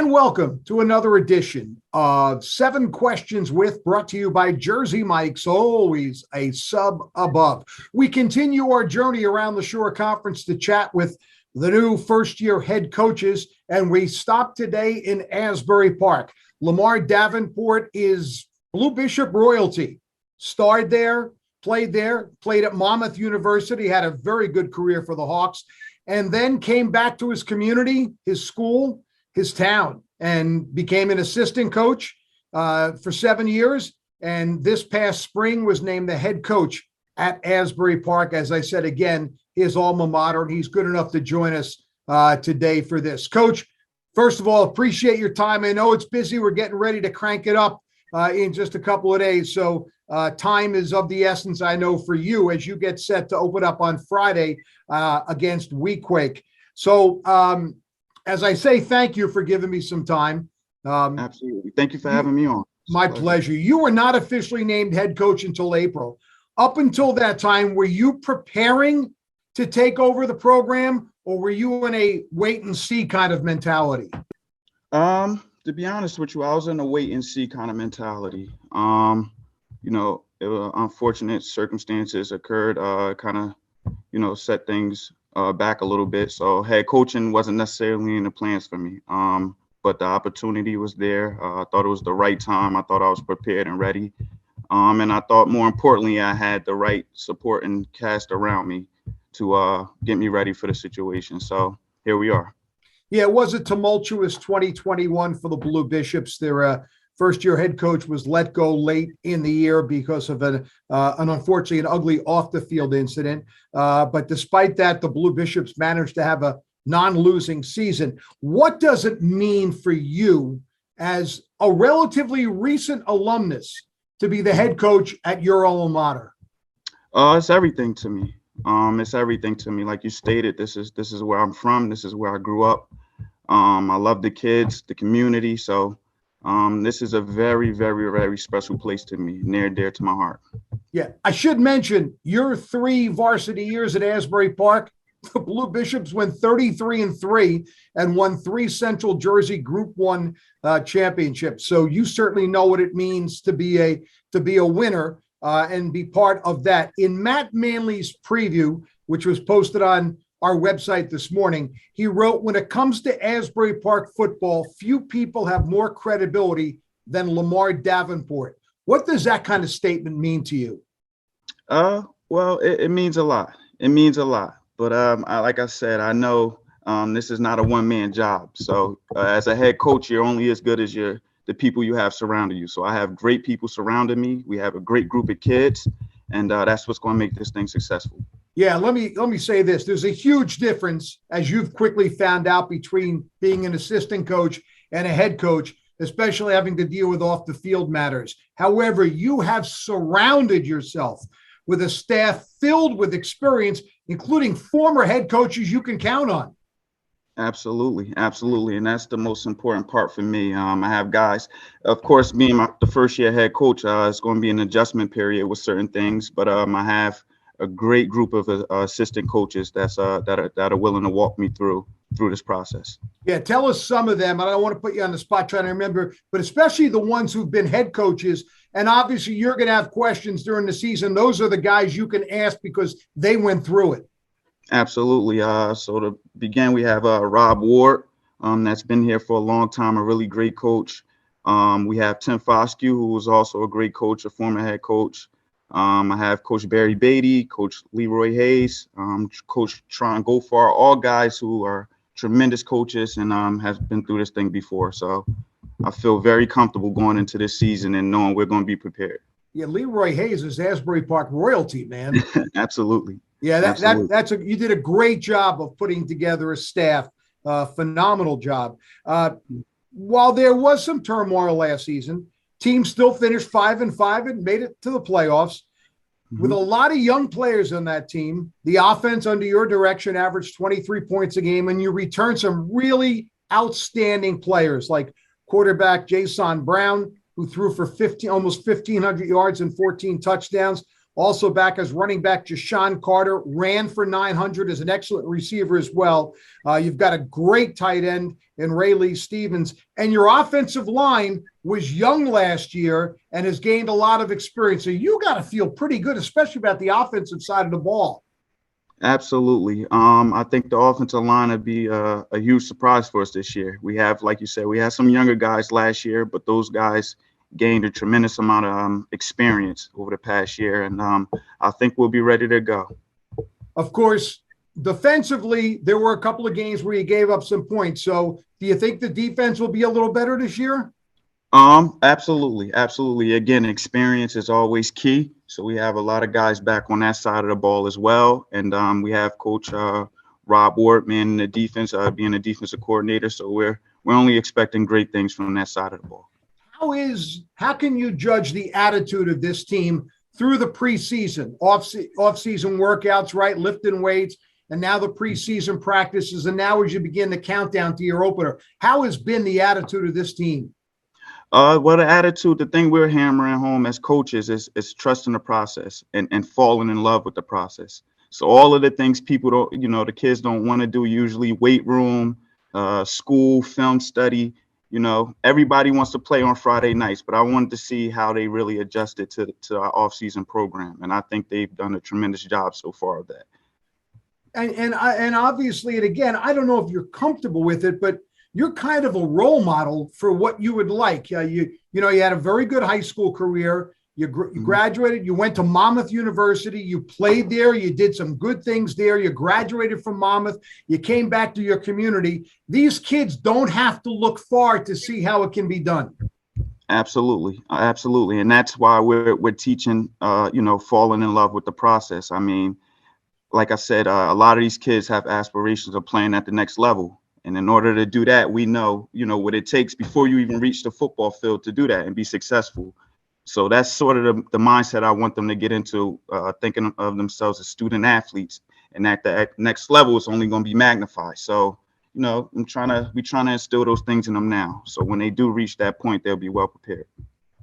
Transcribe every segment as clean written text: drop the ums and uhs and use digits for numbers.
And welcome to another edition of 7 Questions With, brought to you by Jersey Mike's, always a sub above. We continue our journey around the Shore Conference to chat with the new first-year head coaches, and we stop today in Asbury Park. Lamar Davenport is Blue Bishop royalty. Starred there, played at Monmouth University, had a very good career for the Hawks, and then came back to his community, his school, his town, and became an assistant coach for 7 years. And this past spring was named the head coach at Asbury Park. As I said, again, his alma mater, and he's good enough to join us today for this. Coach, first of all, appreciate your time. I know it's busy. We're getting ready to crank it up in just a couple of days. So time is of the essence, I know, for you as you get set to open up on Friday against Weequahic. So, as I say, thank you for giving me some time. Absolutely. Thank you for having me on. My pleasure. You were not officially named head coach until April. Up until that time, were you preparing to take over the program, or were you in a wait and see kind of mentality? To be honest with you, I was in a wait and see kind of mentality. Unfortunate circumstances occurred, set things back a little bit. So head coaching wasn't necessarily in the plans for me. But the opportunity was there. I thought it was the right time. I thought I was prepared and ready. And I thought, more importantly, I had the right support and cast around me to get me ready for the situation. So here we are. Yeah, it was a tumultuous 2021 for the Blue Bishops. Their first-year head coach was let go late in the year because of an unfortunately an ugly off-the-field incident. But despite that, the Blue Bishops managed to have a non-losing season. What does it mean for you as a relatively recent alumnus to be the head coach at your alma mater? It's everything to me. It's everything to me. Like you stated, this is where I'm from. This is where I grew up. I love the kids, the community. So this is a very, very, very special place to me, near and dear to my heart. Yeah, I should mention your 3 varsity years at Asbury Park. The Blue Bishops went 33-3 and won 3 Central Jersey Group 1 championships. So you certainly know what it means to be a winner and be part of that. In Matt Manley's preview, which was posted on our website this morning, he wrote, "When it comes to Asbury Park football, few people have more credibility than Lamar Davenport." What does that kind of statement mean to you? Well, it means a lot. It means a lot. But like I said, I know this is not a one-man job. So as a head coach, you're only as good as the people you have surrounding you. So I have great people surrounding me. We have a great group of kids, and that's what's going to make this thing successful. Yeah, let me say this. There's a huge difference, as you've quickly found out, between being an assistant coach and a head coach, especially having to deal with off-the-field matters. However, you have surrounded yourself with a staff filled with experience, including former head coaches you can count on. Absolutely. Absolutely. And that's the most important part for me. I have guys, of course, being the first year head coach, it's going to be an adjustment period with certain things, but I have a great group of assistant coaches that are willing to walk me through this process. Yeah, tell us some of them. I don't want to put you on the spot trying to remember, but especially the ones who've been head coaches. And obviously you're going to have questions during the season. Those are the guys you can ask because they went through it. Absolutely. So to begin, we have Rob Ward, that's been here for a long time, a really great coach. We have Tim Foscue, who was also a great coach, a former head coach. I have Coach Barry Beatty, Coach Leroy Hayes, Coach Tron Gofar, all guys who are tremendous coaches and have been through this thing before. So I feel very comfortable going into this season and knowing we're going to be prepared. Yeah, Leroy Hayes is Asbury Park royalty, man. Absolutely. Yeah, you did a great job of putting together a staff. Phenomenal job. While there was some turmoil last season, team still finished 5-5 and made it to the playoffs. Mm-hmm. With a lot of young players on that team, the offense under your direction averaged 23 points a game, and you returned some really outstanding players like quarterback Jason Brown, who threw for almost 1,500 yards and 14 touchdowns. Also back as running back, Jashawn Carter ran for 900 as an excellent receiver as well. You've got a great tight end in Rayleigh Stevens. And your offensive line was young last year and has gained a lot of experience. So you got to feel pretty good, especially about the offensive side of the ball. Absolutely. I think the offensive line would be a huge surprise for us this year. We have, like you said, we had some younger guys last year, but those guys gained a tremendous amount of experience over the past year, and I think we'll be ready to go. Of course, defensively, there were a couple of games where you gave up some points. So do you think the defense will be a little better this year? Absolutely. Absolutely. Again, experience is always key. So we have a lot of guys back on that side of the ball as well. And we have Coach Rob Ward manning the defense, being a defensive coordinator. So we're only expecting great things from that side of the ball. How can you judge the attitude of this team through the preseason, off-season workouts, right? Lifting weights, and now the preseason practices, and now as you begin the countdown to your opener, how has been the attitude of this team? Well, the attitude, the thing we're hammering home as coaches is trusting the process and falling in love with the process. So all of the things people don't, the kids don't want to do usually, weight room, school, film study, everybody wants to play on Friday nights, but I wanted to see how they really adjusted to our off-season program. And I think they've done a tremendous job so far of that. And obviously, and again, I don't know if you're comfortable with it, but you're kind of a role model for what you would like. You had a very good high school career. You graduated. You went to Monmouth University. You played there. You did some good things there. You graduated from Monmouth. You came back to your community. These kids don't have to look far to see how it can be done. Absolutely. Absolutely. And that's why we're teaching, falling in love with the process. I mean, like I said, a lot of these kids have aspirations of playing at the next level. And in order to do that, we know, what it takes before you even reach the football field to do that and be successful. So that's sort of the mindset I want them to get into, thinking of themselves as student athletes, and at the next level, it's only going to be magnified. So, we're trying to instill those things in them now. So when they do reach that point, they'll be well prepared.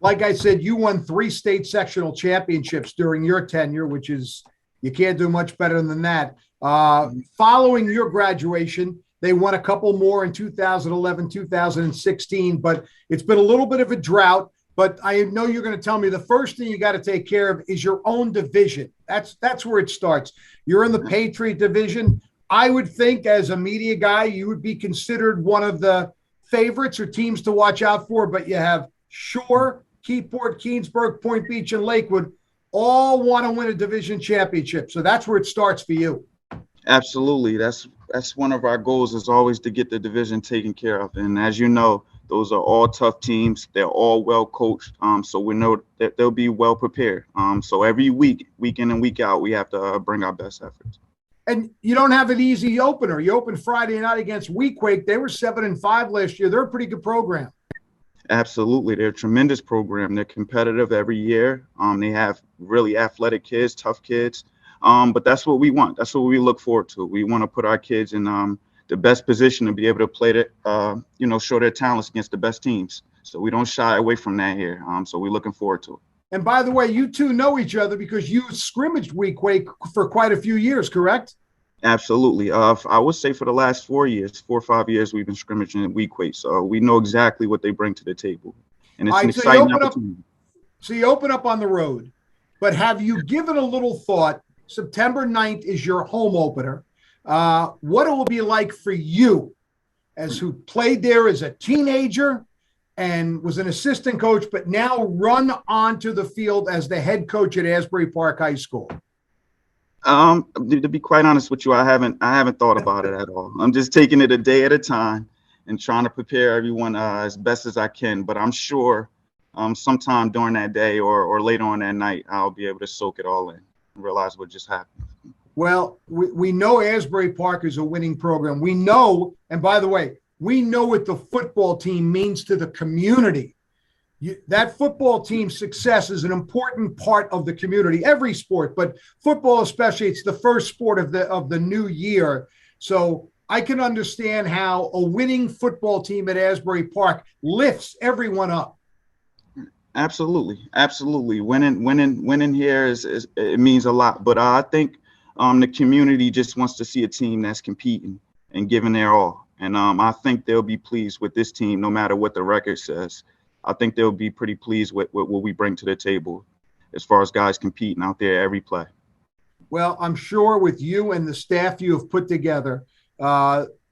Like I said, you won 3 state sectional championships during your tenure, which is, you can't do much better than that. Following your graduation, they won a couple more in 2011, 2016, but it's been a little bit of a drought. But I know you're going to tell me the first thing you got to take care of is your own division. That's where it starts. You're in the Patriot division. I would think as a media guy, you would be considered one of the favorites or teams to watch out for, but you have Shore, Keyport, Keensburg, Point Beach, and Lakewood all want to win a division championship. So that's where it starts for you. Absolutely. That's one of our goals, is always to get the division taken care of. And as you know, those are all tough teams. They're all well coached. So we know that they'll be well prepared. So every week in and week out, we have to bring our best efforts. And you don't have an easy opener. You open Friday night against Weequahic. They were 7-5 last year. They're a pretty good program. Absolutely. They're a tremendous program. They're competitive every year. They have really athletic kids, tough kids. But that's what we want. That's what we look forward to. We want to put our kids in the best position to be able to play show their talents against the best teams. So we don't shy away from that here. So we're looking forward to it. And by the way, you two know each other because you scrimmaged Weequahic for quite a few years, correct? Absolutely. I would say for the last 4 or 5 years, we've been scrimmaging at Weequahic. So we know exactly what they bring to the table. And it's an exciting opportunity. So you open up on the road, but have you given a little thought? September 9th is your home opener. What it will be like for you as who played there as a teenager and was an assistant coach, but now run onto the field as the head coach at Asbury Park High School? To be quite honest with you, I haven't thought about it at all. I'm just taking it a day at a time and trying to prepare everyone as best as I can. But I'm sure sometime during that day or later on that night, I'll be able to soak it all in and realize what just happened. Well, we know Asbury Park is a winning program. We know, and by the way, we know what the football team means to the community. That football team's success is an important part of the community, every sport, but football especially. It's the first sport of the new year. So I can understand how a winning football team at Asbury Park lifts everyone up. Absolutely, absolutely. Winning here is it means a lot. But I think the community just wants to see a team that's competing and giving their all. And I think they'll be pleased with this team, no matter what the record says. I think they'll be pretty pleased with what we bring to the table, as far as guys competing out there every play. Well, I'm sure with you and the staff you have put together,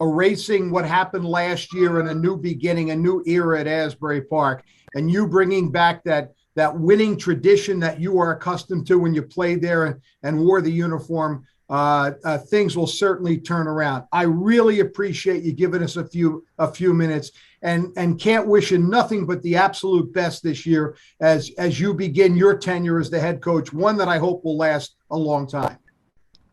erasing what happened last year and a new beginning, a new era at Asbury Park, and you bringing back that winning tradition that you are accustomed to when you played there and wore the uniform, things will certainly turn around. I really appreciate you giving us a few minutes, and can't wish you nothing but the absolute best this year as you begin your tenure as the head coach, one that I hope will last a long time.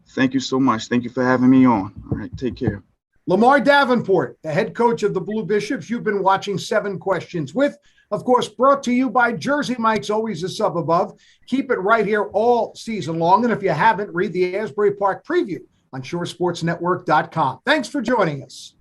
Thank you so much. Thank you for having me on. All right, take care. Lamar Davenport, the head coach of the Blue Bishops. You've been watching 7 Questions With, of course, brought to you by Jersey Mike's, always a sub above. Keep it right here all season long. And if you haven't, read the Asbury Park preview on shoresportsnetwork.com. Thanks for joining us.